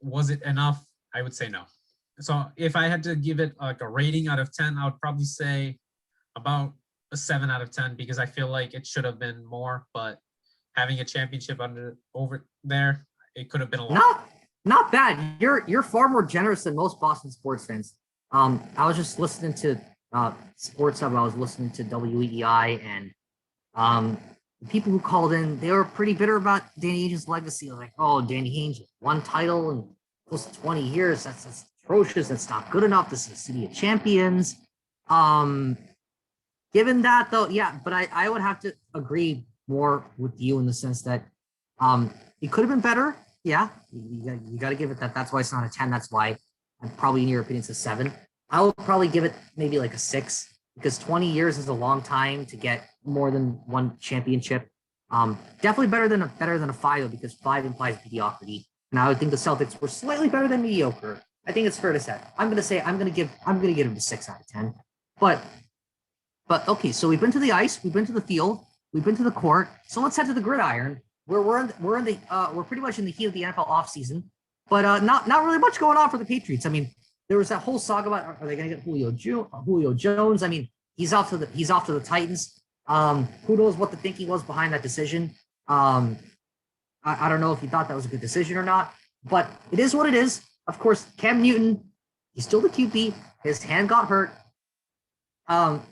was it enough? I would say no. So if I had to give it like a rating out of 10, I would probably say about a 7 out of 10 because I feel like it should have been more, but having a championship over there, it could have been a lot. Not bad. You're far more generous than most Boston sports fans. I was just listening to Sports Hub. I was listening to WEEI, and the people who called in, they were pretty bitter about Danny Ainge's legacy. Like, oh, Danny Ainge, one title in close to 20 years. That's atrocious. That's not good enough. This is a city of champions. Given that, though, yeah, but I would have to agree more with you in the sense that it could have been better. Yeah, you got to give it that. That's why it's not a 10. That's why I'm probably, in your opinion, it's a 7. I will probably give it maybe like a 6 because 20 years is a long time to get more than one championship. Definitely better than a 5 though, because 5 implies mediocrity. And I would think the Celtics were slightly better than mediocre. I think it's fair to say. I'm gonna give him a 6 out of 10. But okay, so we've been to the ice, we've been to the field, we've been to the court. So let's head to the gridiron. We're pretty much in the heat of the NFL offseason, but not really much going on for the Patriots. I mean, there was that whole saga about are they going to get Julio Jones? I mean, he's off to the Titans. Who knows what the thinking was behind that decision? I don't know if he thought that was a good decision or not, but it is what it is. Of course, Cam Newton, he's still the QB. His hand got hurt.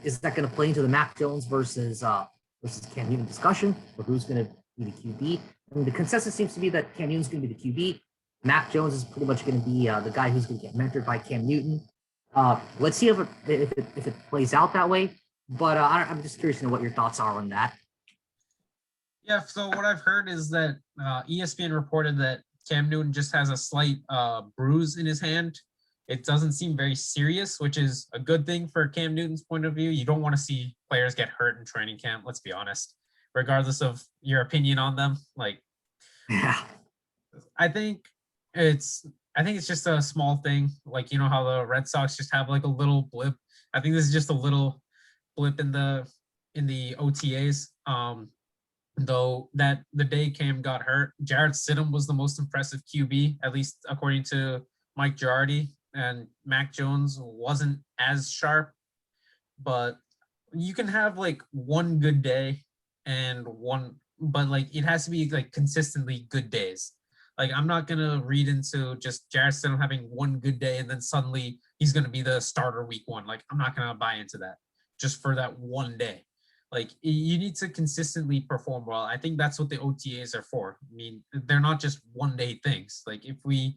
Is that going to play into the Mac Jones versus Cam Newton discussion for who's going to be the QB? I mean, the consensus seems to be that Cam Newton's going to be the QB. Mac Jones is pretty much going to be the guy who's going to get mentored by Cam Newton. Let's see if it plays out that way. But I'm just curious to know what your thoughts are on that. Yeah, so what I've heard is that ESPN reported that Cam Newton just has a slight bruise in his hand. It doesn't seem very serious, which is a good thing for Cam Newton's point of view. You don't want to see players get hurt in training camp, let's be honest, regardless of your opinion on them. Like, yeah, I think it's just a small thing. Like, you know how the Red Sox just have like a little blip. I think this is just a little blip in the OTAs. Though that the day Cam got hurt, Jarrett Stidham was the most impressive QB, at least according to Mike Giardi, and Mac Jones wasn't as sharp. But you can have like one good day but like it has to be like consistently good days. Like, I'm not gonna read into just Jarrett Stidham having one good day and then suddenly he's gonna be the starter week 1. Like, I'm not gonna buy into that just for that one day. Like, you need to consistently perform well. I think that's what the OTAs are for. I mean, they're not just one day things. Like, if we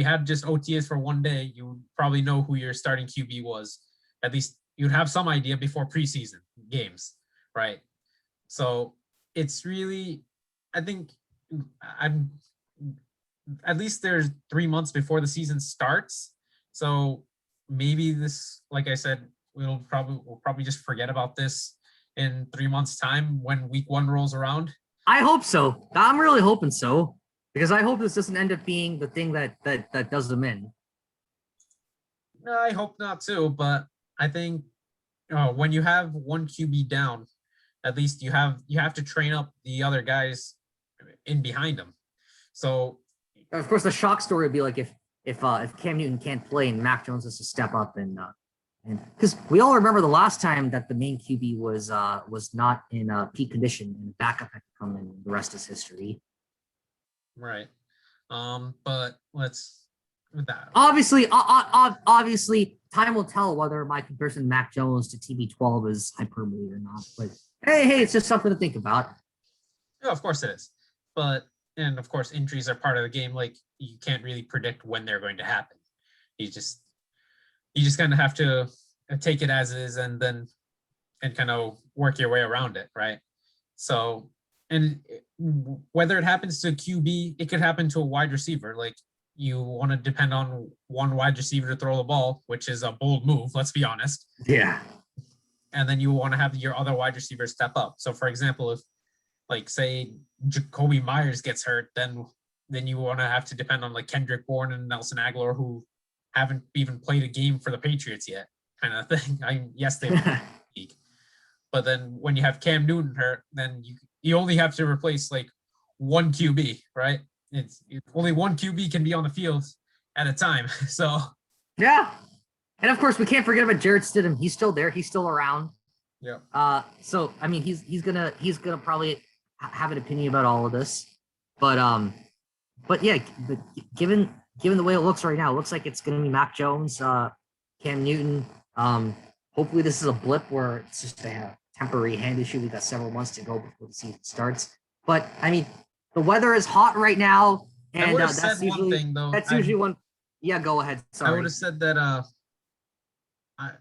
had just OTAs for one day, you would probably know who your starting QB was. At least you'd have some idea before preseason games, right? So it's really, I think at least there's 3 months before the season starts. So maybe this, like I said, we'll probably just forget about this in 3 months' time when week 1 rolls around. I hope so. I'm really hoping so, because I hope this doesn't end up being the thing that does them in. No, I hope not too, but I think when you have one QB down, at least you have to train up the other guys in behind them. So, of course, the shock story would be like if Cam Newton can't play and Mac Jones has to step up and because we all remember the last time that the main QB was not in peak condition and backup had to come in. The rest is history. Right. But let's with that. Obviously, time will tell whether my comparison to Mac Jones to TB12 is hyperbole or not. But hey, it's just something to think about. Yeah, of course it is. But and of course injuries are part of the game. Like you can't really predict when they're going to happen. You just kind of have to take it as is and kind of work your way around it, right? So, and whether it happens to a QB, it could happen to a wide receiver. Like you want to depend on one wide receiver to throw the ball, which is a bold move, let's be honest. Yeah. And then you want to have your other wide receivers step up. So for example, if like say Jacoby Myers gets hurt, then you want to have to depend on like Kendrick Bourne and Nelson Aguilar, who haven't even played a game for the Patriots yet, kind of thing. Yes, they've league. But then when you have Cam Newton hurt, then you only have to replace like one QB, right? It's only one QB can be on the field at a time. So yeah. And of course, we can't forget about Jarrett Stidham. He's still there. He's still around. Yeah. So I mean, he's gonna probably have an opinion about all of this, but yeah, given the way it looks right now, it looks like it's gonna be Mac Jones, Cam Newton. Hopefully this is a blip where it's just a temporary hand issue. We got several months to go before the season starts. But I mean, the weather is hot right now, and that's usually one thing, though. That's usually one. Yeah, go ahead. Sorry. I would have said that.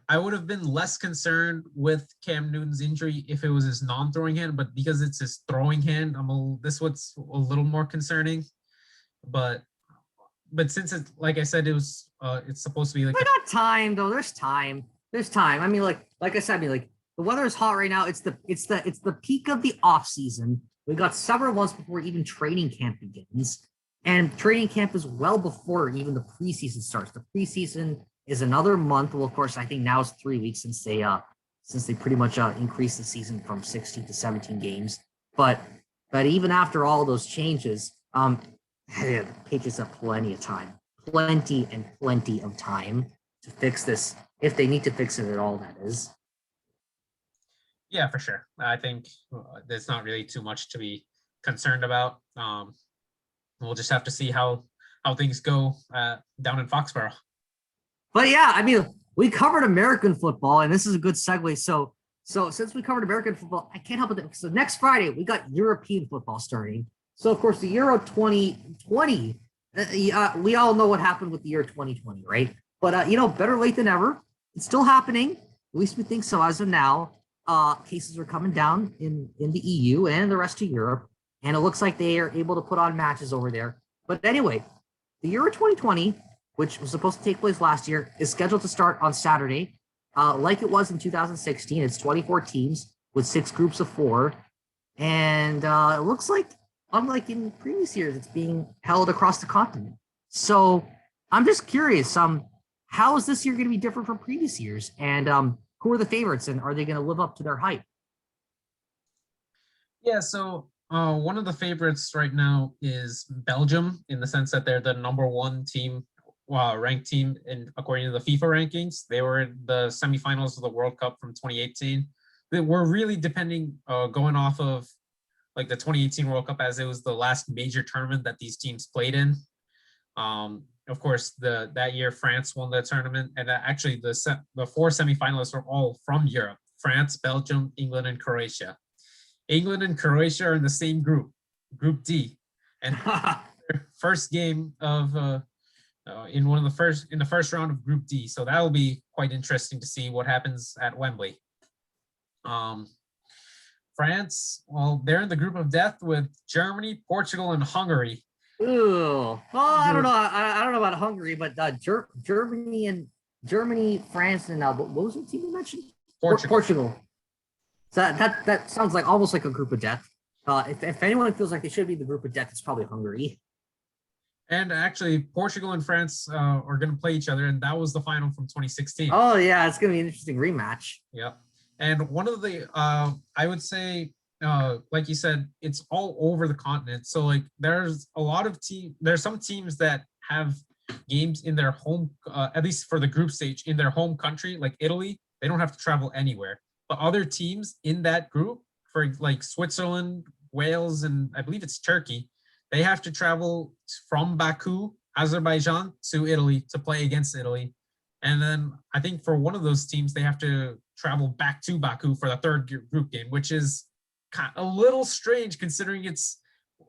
I would have been less concerned with Cam Newton's injury if it was his non-throwing hand, but because it's his throwing hand, this what's a little more concerning. But since it's like I said, it's supposed to be like. We got time though. There's time. I mean, like I said, the weather is hot right now. It's the peak of the off season. We got several months before even training camp begins, and training camp is well before even the preseason starts. The preseason is another month. Well, of course, I think now it's 3 weeks since they pretty much increased the season from 16 to 17 games. But even after all those changes, the Patriots have plenty of time, plenty of time to fix this, if they need to fix it at all, that is. Yeah, for sure. I think there's not really too much to be concerned about. We'll just have to see how things go down in Foxborough. But yeah, I mean, we covered American football, and this is a good segue. So since we covered American football, I can't help it. So next Friday, we got European football starting. So, of course, the Euro 2020, we all know what happened with the year 2020, right? But, better late than ever. It's still happening. At least we think so as of now. Cases are coming down in the EU and the rest of Europe, and it looks like they are able to put on matches over there. But anyway, the Euro 2020, which was supposed to take place last year, is scheduled to start on Saturday. Like it was in 2016, it's 24 teams with 6 groups of 4. And it looks like, unlike in previous years, it's being held across the continent. So I'm just curious, how is this year going to be different from previous years? And who are the favorites, and are they going to live up to their hype? Yeah, so one of the favorites right now is Belgium, in the sense that they're the number 1 team, ranked team, and according to the FIFA rankings. They were in the semifinals of the World Cup from 2018. We're really depending, going off of like the 2018 World Cup, as it was the last major tournament that these teams played in. Of course, that year France won the tournament, and actually the 4 semifinalists are all from Europe: France, Belgium, England, and Croatia. England and Croatia are in the same group, Group D, and first game of in the first round of Group D. So that will be quite interesting to see what happens at Wembley. France, well, they're in the group of death with Germany, Portugal, and Hungary. Ooh, well, I don't know. I don't know about Hungary, but Germany, France, and what was the team you mentioned? Portugal. So that sounds like almost like a group of death. If anyone feels like they should be the group of death, it's probably Hungary. And actually, Portugal and France are going to play each other, and that was the final from 2016. Oh yeah, it's going to be an interesting rematch. Yeah, and one of the I would say, like you said, it's all over the continent. So like, there's some teams that have games in their home, at least for the group stage, in their home country, like Italy. They don't have to travel anywhere. But other teams in that group, for like Switzerland, Wales, and I believe it's Turkey, they have to travel from Baku, Azerbaijan, to Italy to play against Italy. And then I think for one of those teams, they have to travel back to Baku for the third group game, which is a little strange considering it's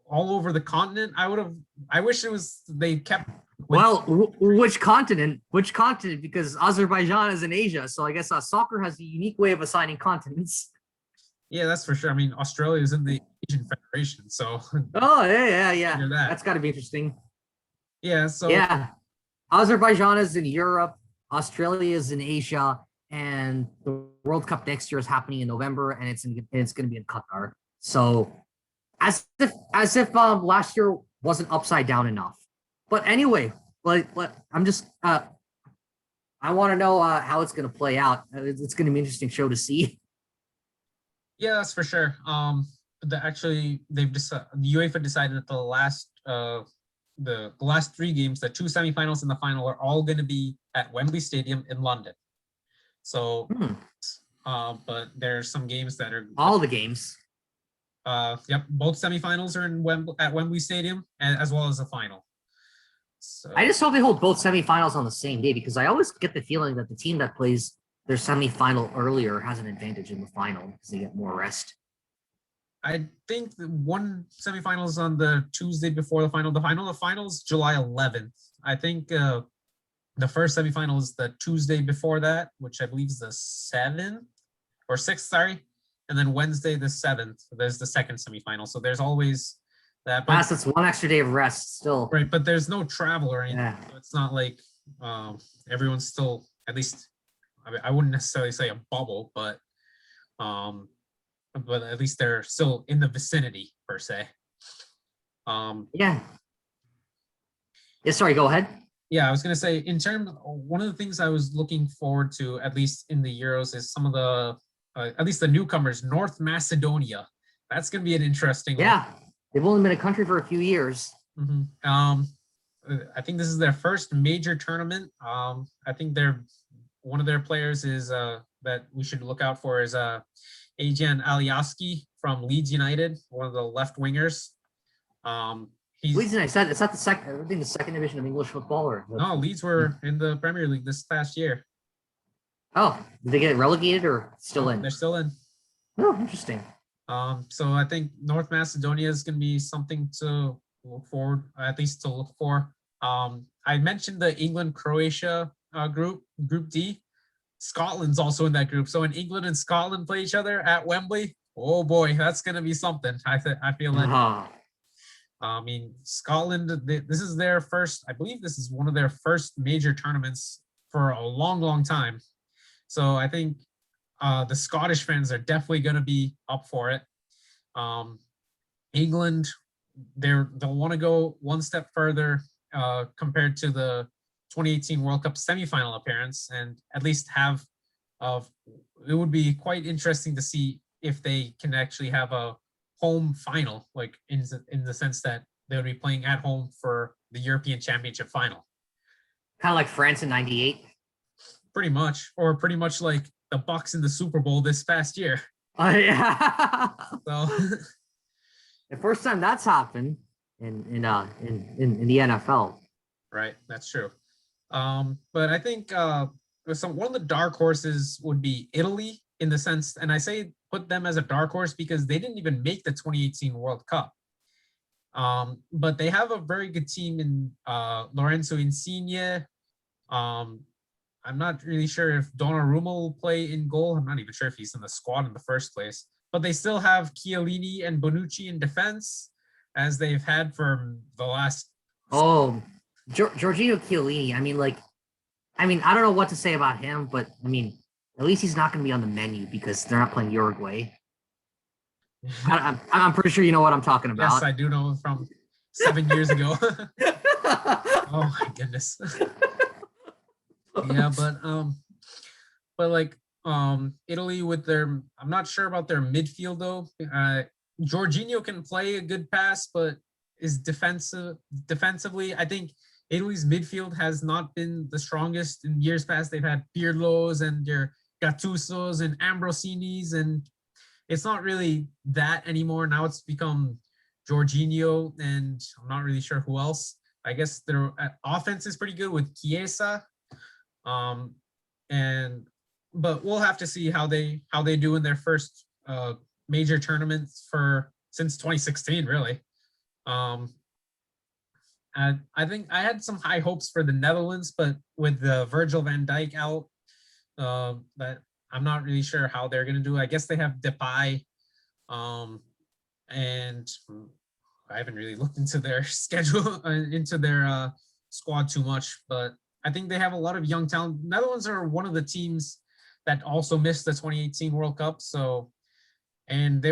all over the continent. I wish it was they kept. Well, which continent? Which continent? Because Azerbaijan is in Asia, so I guess soccer has a unique way of assigning continents. Yeah, that's for sure. I mean, Australia is in the Asian Federation, so Oh yeah. that. That's got to be interesting. Yeah, so Yeah, Azerbaijan is in Europe, Australia is in Asia, and the World Cup next year is happening in November, and it's going to be in Qatar. So as if last year wasn't upside down enough. But anyway, I'm just I want to know how it's going to play out. It's going to be an interesting show to see. yeah, that's for sure. They've decided the UEFA decided that the last three games, the two semifinals and the final, are all going to be at Wembley Stadium in London. So, but there's some games that are all the games. Yep, both semifinals are at Wembley Stadium, as well as the final. So I just hope they hold both semifinals on the same day because I always get the feeling that the team that plays their semifinal earlier has an advantage in the final because they get more rest. I think the one semifinal is on the Tuesday before the final. The final is July 11th. I think the first semifinal is the Tuesday before that, which I believe is the 7th or 6th, sorry. And then Wednesday the 7th, there's the second semifinal. So there's always that. But it's one extra day of rest still. Right, but there's no travel or anything. Yeah. So it's not like everyone's still, at least, I wouldn't necessarily say a bubble, but at least they're still in the vicinity per se. Yeah. Sorry, go ahead. Yeah, I was gonna say one of the things I was looking forward to, at least in the Euros, is some of the at least the newcomers, North Macedonia. That's gonna be an interesting one. Yeah, they've only been a country for a few years. Mm-hmm. I think this is their first major tournament. I think one of their players is that we should look out for is Ajan Alioski from Leeds United, one of the left wingers. Leeds United, it's not the second. I think the second division of English football, or no, Leeds were in the Premier League this past year. Oh, did they get relegated or still in? They're still in. Oh, interesting. So I think North Macedonia is going to be something to look forward, at least to look for. I mentioned the England-Croatia group D. Scotland's also in that group. So when England and Scotland play each other at Wembley, oh boy, that's going to be something. I feel like. I mean, Scotland, this is their first, I believe this is one of their first major tournaments for a long, long time. So I think the Scottish fans are definitely going to be up for it. England, they'll want to go one step further compared to the 2018 World Cup semifinal appearance, and at least it would be quite interesting to see if they can actually have a home final, like in the sense that they would be playing at home for the European Championship final. Kind of like France in '98. Pretty much like the Bucks in the Super Bowl this past year. Oh yeah. So the first time that's happened in the NFL. Right, that's true. But I think one of the dark horses would be Italy, in the sense, and I say put them as a dark horse because they didn't even make the 2018 World Cup. But they have a very good team in Lorenzo Insigne. I'm not really sure if Donnarumma will play in goal. I'm not even sure if he's in the squad in the first place. But they still have Chiellini and Bonucci in defense, as they've had for the last. Oh, Giorgino Chiellini. I don't know what to say about him, but at least he's not going to be on the menu because they're not playing Uruguay. I'm pretty sure you know what I'm talking about. Yes, I do know from 7 years ago. Oh my goodness. Yeah, but like Italy with their, I'm not sure about their midfield though. Jorginho can play a good pass, but is defensively, I think Italy's midfield has not been the strongest in years past. They've had Pirlo's and their Gattuso's and Ambrosinis, and it's not really that anymore. Now it's become Jorginho, and I'm not really sure who else. I guess their offense is pretty good with Chiesa. But we'll have to see how they do in their first major tournaments since 2016, really. Um, and I think I had some high hopes for the Netherlands, but with the Virgil van Dijk out, that I'm not really sure how they're going to do. I guess they have Depay, and I haven't really looked into their schedule, into their squad too much, but I think they have a lot of young talent. Netherlands are one of the teams that also missed the 2018 World Cup. So, and they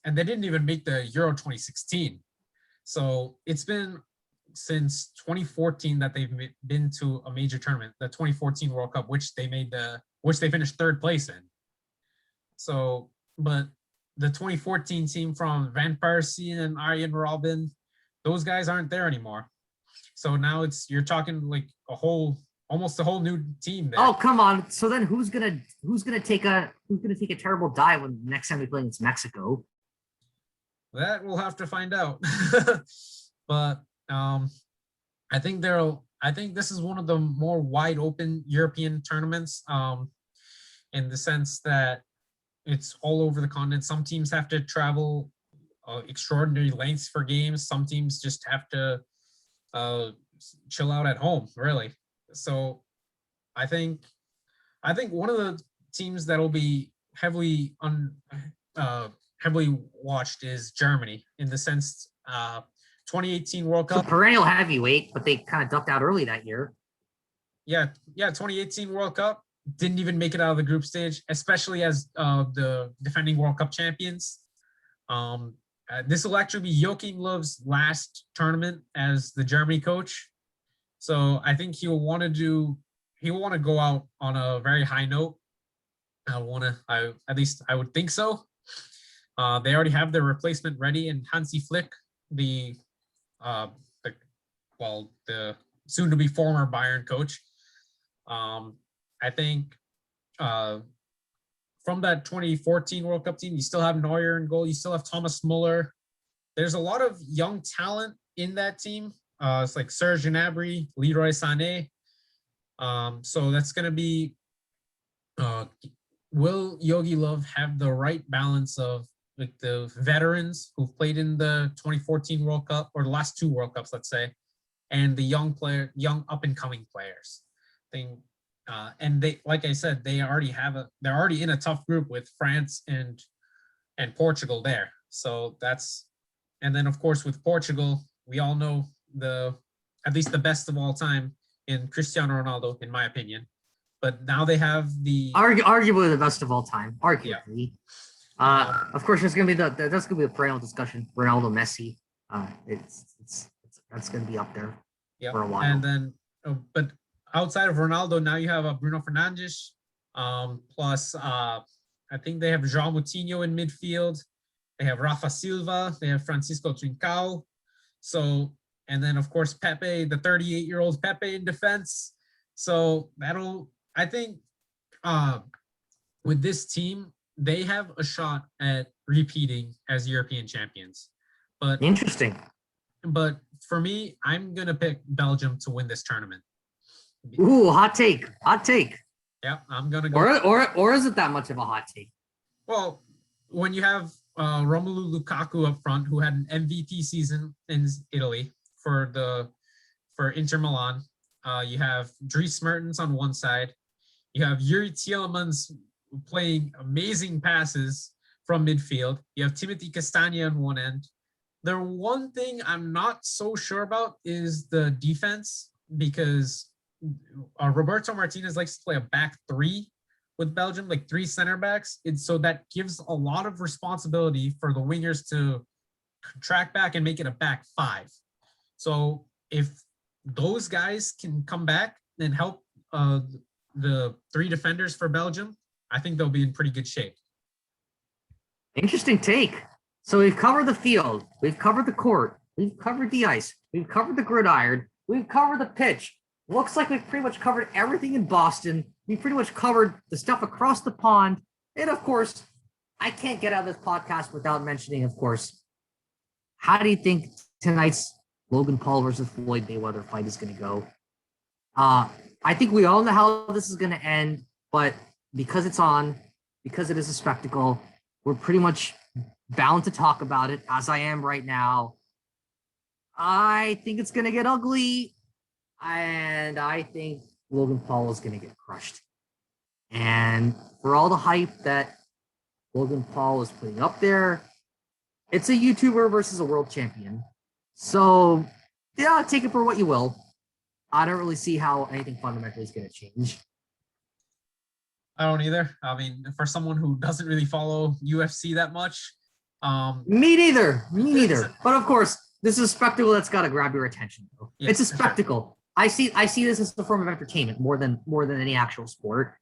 didn't even make the Euro 2016. So it's been since 2014 that they've been to a major tournament, the 2014 World Cup, which they finished third place in. So, but the 2014 team from Van Persie and Arjen Robben, those guys aren't there anymore. So now you're talking like almost a whole new team there. Oh, come on. So then who's gonna take a terrible dive when next time we play against Mexico? That we'll have to find out. But I think this is one of the more wide open European tournaments, in the sense that it's all over the continent. Some teams have to travel extraordinary lengths for games. Some teams just have to chill out at home, really. So I think one of the teams that'll be heavily watched is Germany, in the sense 2018 World Cup. It's a perennial heavyweight, but they kind of ducked out early that year. Yeah, 2018 World Cup didn't even make it out of the group stage, especially as the defending World Cup champions. This will actually be Joachim Löw's last tournament as the Germany coach. So I think he'll want to go out on a very high note. At least I would think so. They already have their replacement ready, and Hansi Flick, the soon to be former Bayern coach. I think from that 2014 World Cup team, you still have Neuer in goal. You still have Thomas Muller. There's a lot of young talent in that team. It's like Serge Gnabry, Leroy Sané. So that's going to be, will Yogi Löw have the right balance of like the veterans who've played in the 2014 World Cup, or the last two World Cups, let's say, and the young up and coming players. And they, like I said, they're already in a tough group with France and Portugal there. So and then of course with Portugal, we all know at least the best of all time in Cristiano Ronaldo, in my opinion. But now they have arguably the best of all time. Arguably. Yeah. Of course, that's gonna be the perennial discussion. Ronaldo, Messi. That's gonna be up there for a while. And then, but outside of Ronaldo, now you have Bruno Fernandes. Plus, I think they have João Moutinho in midfield. They have Rafa Silva. They have Francisco Trincao. So, and then of course Pepe, the 38-year-old Pepe in defense. So I think, with this team, they have a shot at repeating as European champions. But interesting. But for me, I'm gonna pick Belgium to win this tournament. Ooh, hot take. Yeah, I'm gonna go. Or is it that much of a hot take? Well, when you have Romelu Lukaku up front, who had an MVP season in Italy for Inter Milan, you have Dries Mertens on one side, you have Yuri Tielemans playing amazing passes from midfield, you have Timothy Castagne on one end. The one thing I'm not so sure about is the defense, because Roberto Martinez likes to play a back three with Belgium, like three center backs. So that gives a lot of responsibility for the wingers to track back and make it a back five. So if those guys can come back and help the three defenders for Belgium, I think they'll be in pretty good shape. Interesting take. So we've covered the field, we've covered the court, we've covered the ice, we've covered the gridiron, we've covered the pitch. Looks like we've pretty much covered everything in Boston. We pretty much covered the stuff across the pond. And of course, I can't get out of this podcast without mentioning, of course, how do you think tonight's Logan Paul versus Floyd Mayweather fight is going to go? I think we all know how this is going to end, but because it's on, because it is a spectacle, we're pretty much bound to talk about it, as I am right now. I think it's going to get ugly, and I think Logan Paul is going to get crushed. And for all the hype that Logan Paul is putting up there, it's a YouTuber versus a world champion. So, yeah, take it for what you will. I don't really see how anything fundamentally is going to change. I don't either. I mean, for someone who doesn't really follow UFC that much, Me neither. But of course, this is a spectacle that's got to grab your attention. Though. Yeah, it's a spectacle. Sure. I see this as a form of entertainment more than any actual sport.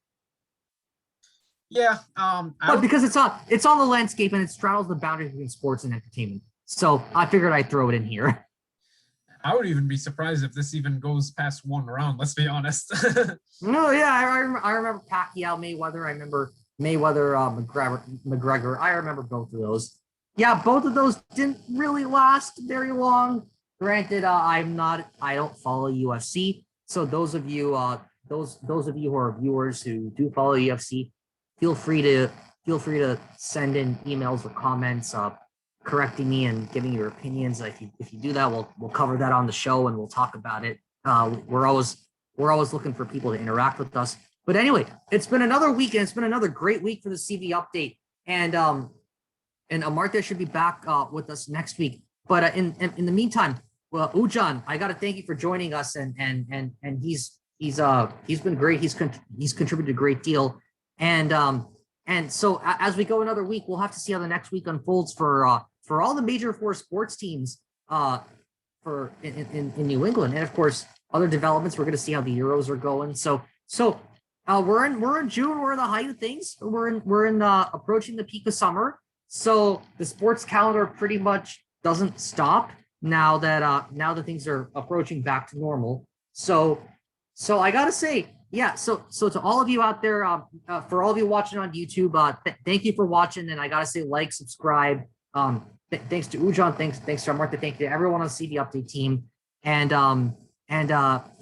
Yeah. But because it's on the landscape and it straddles the boundary between sports and entertainment, so I figured I'd throw it in here. I would even be surprised if this even goes past one round. Let's be honest. No, yeah, I remember Pacquiao, Mayweather. I remember Mayweather, McGregor. I remember both of those. Yeah, both of those didn't really last very long. Granted, I don't follow UFC. So those of you who are viewers who do follow UFC, feel free to send in emails or comments, correcting me and giving your opinions. If you do that, we'll cover that on the show and we'll talk about it. We're always looking for people to interact with us. But anyway, it's been another week and it's been another great week for the CV update. And Amartya should be back with us next week. But in the meantime, well, Ujan, I got to thank you for joining us, and he's been great. He's contributed a great deal, and so as we go another week, we'll have to see how the next week unfolds for all the major four sports teams for in New England, and of course other developments. We're going to see how the Euros are going. So we're in June. We're in the height of things. We're in approaching the peak of summer. So the sports calendar pretty much doesn't stop now that things are approaching back to normal. So I gotta say, yeah. So to all of you out there, for all of you watching on YouTube, thank you for watching, and I gotta say, like, subscribe. Thanks to Ujan, thanks to Martha, thank you to everyone on the CV Update team, and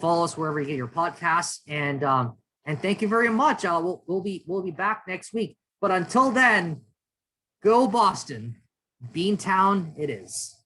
follow us wherever you get your podcasts, and thank you very much. We'll be back next week, but until then, go Boston, Beantown, it is.